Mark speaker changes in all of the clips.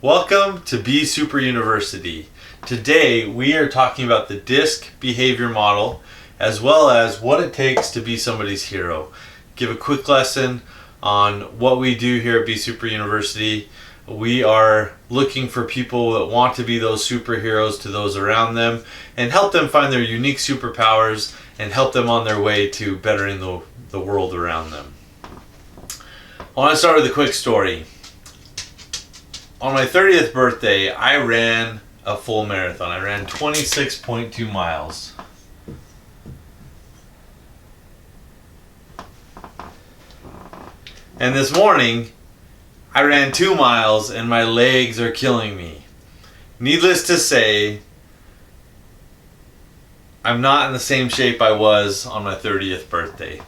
Speaker 1: Welcome to Be Super University. Today we are talking about the DISC behavior model as well as what it takes to be somebody's hero. Give a quick lesson on what we do here at Be Super University. We are looking for people that want to be those superheroes to those around them and help them find their unique superpowers and help them on their way to bettering the world around them. I want to start with a quick story. On my 30th birthday, I ran a full marathon. I ran 26.2 miles. And this morning, I ran 2 miles and my legs are killing me. Needless to say, I'm not in the same shape I was on my 30th birthday.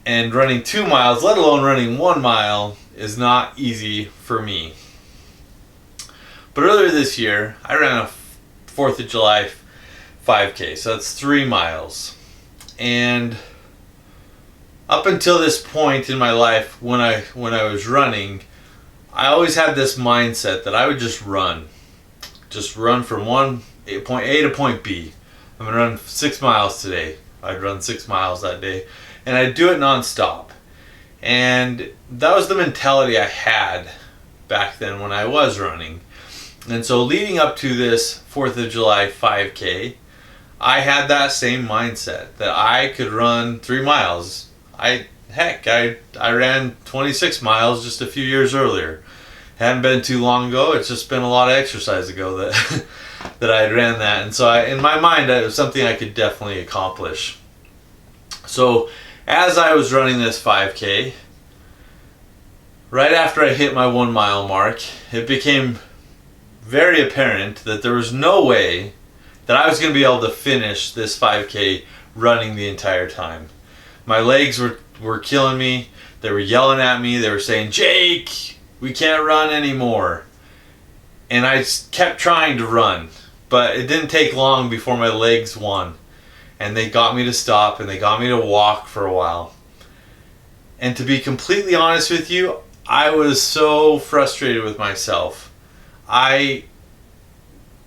Speaker 1: And running 2 miles, let alone running 1 mile, is not easy for me. But earlier this year, I ran a 4th of July 5K, so that's 3 miles. And up until this point in my life, when I was running, I always had this mindset that I would just run from point A to point B. I'm gonna run 6 miles today. I'd run 6 miles that day, and I'd do it nonstop. And that was the mentality I had back then when I was running. And so leading up to this 4th of July 5K, I had that same mindset that I could run 3 miles. I ran 26 miles just a few years earlier. Hadn't been too long ago. It's just been a lot of exercise ago that that I ran that. And so in my mind, it was something I could definitely accomplish. So as I was running this 5K, right after I hit my 1 mile mark, it became very apparent that there was no way that I was going to be able to finish this 5K running the entire time. My legs were killing me. They were yelling at me. They were saying, "Jake, we can't run anymore." And I kept trying to run, but it didn't take long before my legs won. And they got me to stop and they got me to walk for a while. And to be completely honest with you, I was so frustrated with myself. I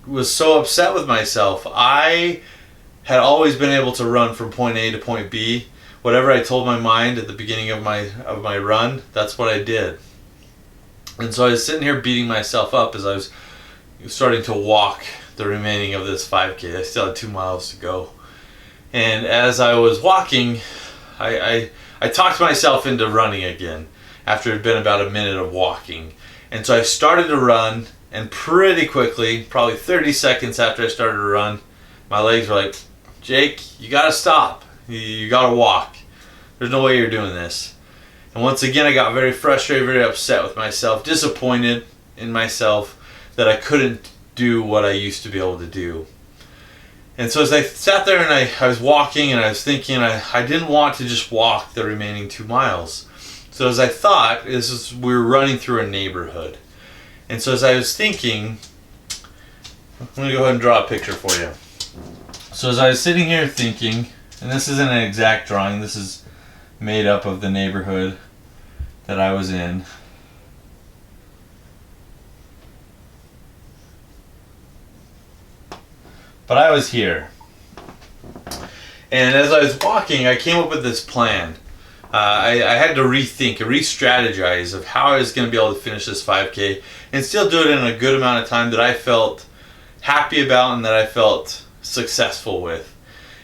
Speaker 1: was so upset with myself. I had always been able to run from point A to point B. Whatever I told my mind at the beginning of my run, that's what I did. And so I was sitting here beating myself up as I was starting to walk the remaining of this 5K. I still had 2 miles to go. And as I was walking, I talked myself into running again after it had been about a minute of walking. And so I started to run, and pretty quickly, probably 30 seconds after I started to run, my legs were like, "Jake, you gotta stop. You gotta walk. There's no way you're doing this." And once again, I got very frustrated, very upset with myself, disappointed in myself that I couldn't do what I used to be able to do. And so as I sat there and I was walking and I was thinking, I didn't want to just walk the remaining 2 miles. So as I thought, we were running through a neighborhood. And so as I was thinking, I'm going to go ahead and draw a picture for you. So as I was sitting here thinking, and this isn't an exact drawing, this is made up of the neighborhood that I was in. But I was here. And as I was walking, I came up with this plan. I had to re-strategize of how I was going to be able to finish this 5K and still do it in a good amount of time that I felt happy about and that I felt successful with.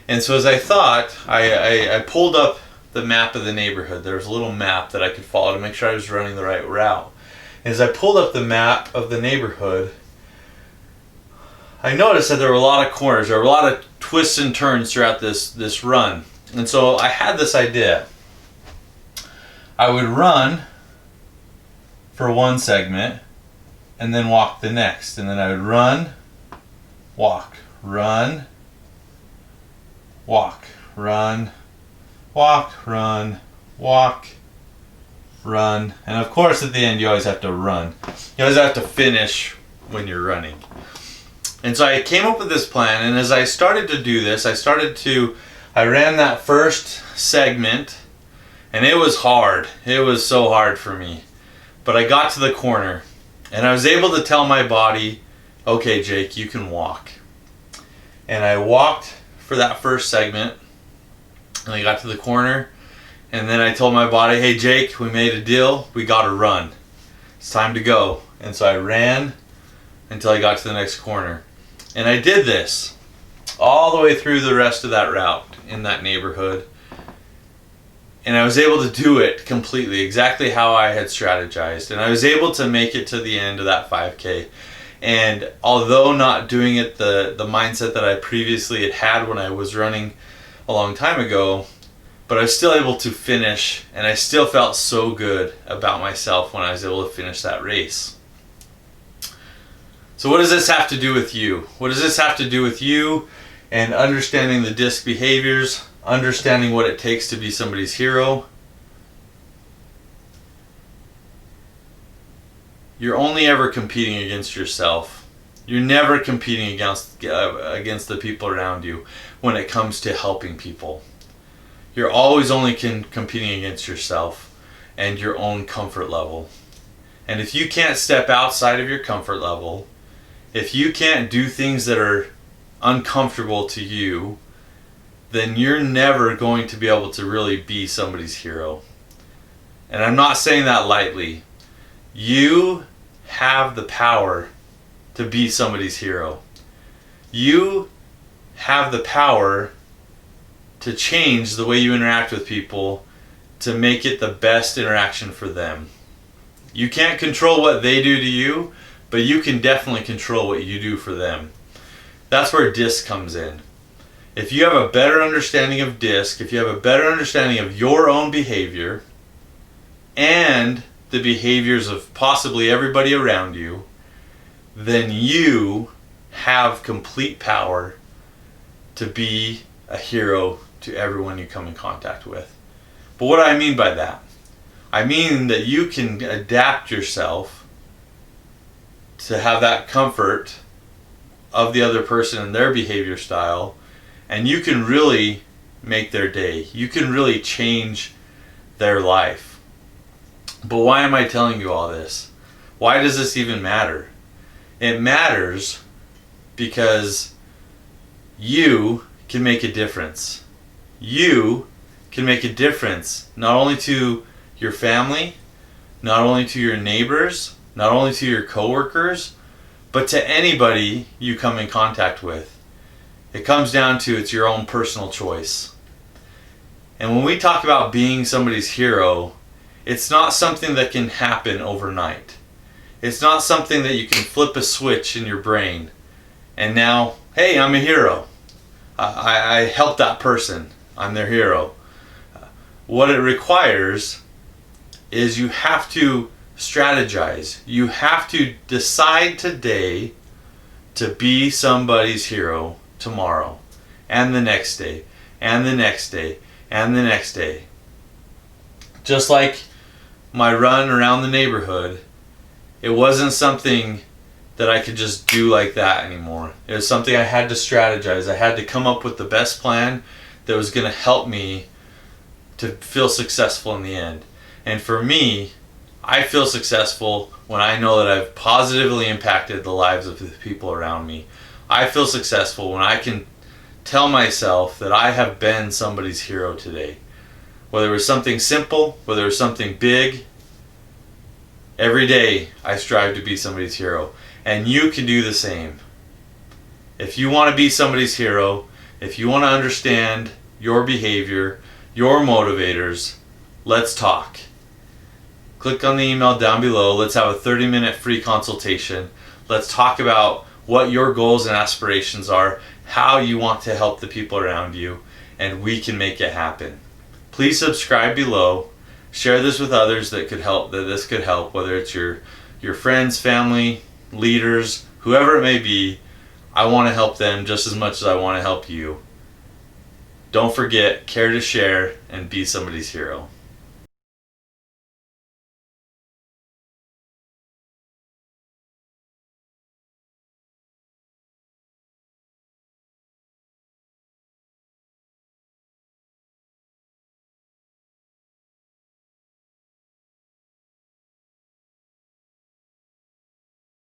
Speaker 1: And so as I thought, I pulled up the map of the neighborhood. There was a little map that I could follow to make sure I was running the right route. And as I pulled up the map of the neighborhood, I noticed that there were a lot of corners, there were a lot of twists and turns throughout this run. And so I had this idea. I would run for one segment and then walk the next. And then I would run, walk, run, walk, run, walk, run, walk, run. And of course at the end you always have to run. You always have to finish when you're running. And so I came up with this plan, and as I started to do this, I ran that first segment, and it was hard. It was so hard for me. But I got to the corner, And I was able to tell my body, okay, Jake, you can walk. And I walked for that first segment, and I got to the corner, and then I told my body, hey, Jake, we made a deal. We got to run. It's time to go. And so I ran until I got to the next corner. And I did this all the way through the rest of that route in that neighborhood. And I was able to do it completely, exactly how I had strategized. And I was able to make it to the end of that 5K. And although not doing it the mindset that I previously had when I was running a long time ago, but I was still able to finish, and I still felt so good about myself when I was able to finish that race. So what does this have to do with you? What does this have to do with you and understanding the DISC behaviors, understanding what it takes to be somebody's hero? You're only ever competing against yourself. You're never competing against the people around you when it comes to helping people. You're always only competing against yourself and your own comfort level. And if you can't step outside of your comfort level, if you can't do things that are uncomfortable to you, then you're never going to be able to really be somebody's hero. And I'm not saying that lightly. You have the power to be somebody's hero. You have the power to change the way you interact with people to make it the best interaction for them. You can't control what they do to you, but you can definitely control what you do for them. That's where DISC comes in. If you have a better understanding of DISC, if you have a better understanding of your own behavior and the behaviors of possibly everybody around you, then you have complete power to be a hero to everyone you come in contact with. But what do I mean by that? I mean that you can adapt yourself to have that comfort of the other person and their behavior style, and you can really make their day. You can really change their life. But why am I telling you all this? Why does this even matter? It matters because you can make a difference. You can make a difference not only to your family, not only to your neighbors, not only to your coworkers, but to anybody you come in contact with. It comes down to it's your own personal choice. And when we talk about being somebody's hero, it's not something that can happen overnight. It's not something that you can flip a switch in your brain and now, hey, I'm a hero. I helped that person. I'm their hero. What it requires is you have to strategize. You have to decide today to be somebody's hero tomorrow, and the next day, and the next day, and the next day. Just like my run around the neighborhood, it wasn't something that I could just do like that anymore. It was something I had to strategize. I had to come up with the best plan that was going to help me to feel successful in the end. And for me, I feel successful when I know that I've positively impacted the lives of the people around me. I feel successful when I can tell myself that I have been somebody's hero today. Whether it was something simple, whether it was something big, every day I strive to be somebody's hero. And you can do the same. If you want to be somebody's hero, if you want to understand your behavior, your motivators, let's talk. Click on the email down below. Let's have a 30-minute free consultation. Let's talk about what your goals and aspirations are, how you want to help the people around you, and we can make it happen. Please subscribe below. Share this with others that this could help, whether it's your friends, family, leaders, whoever it may be. I want to help them just as much as I want to help you. Don't forget, care to share and be somebody's hero.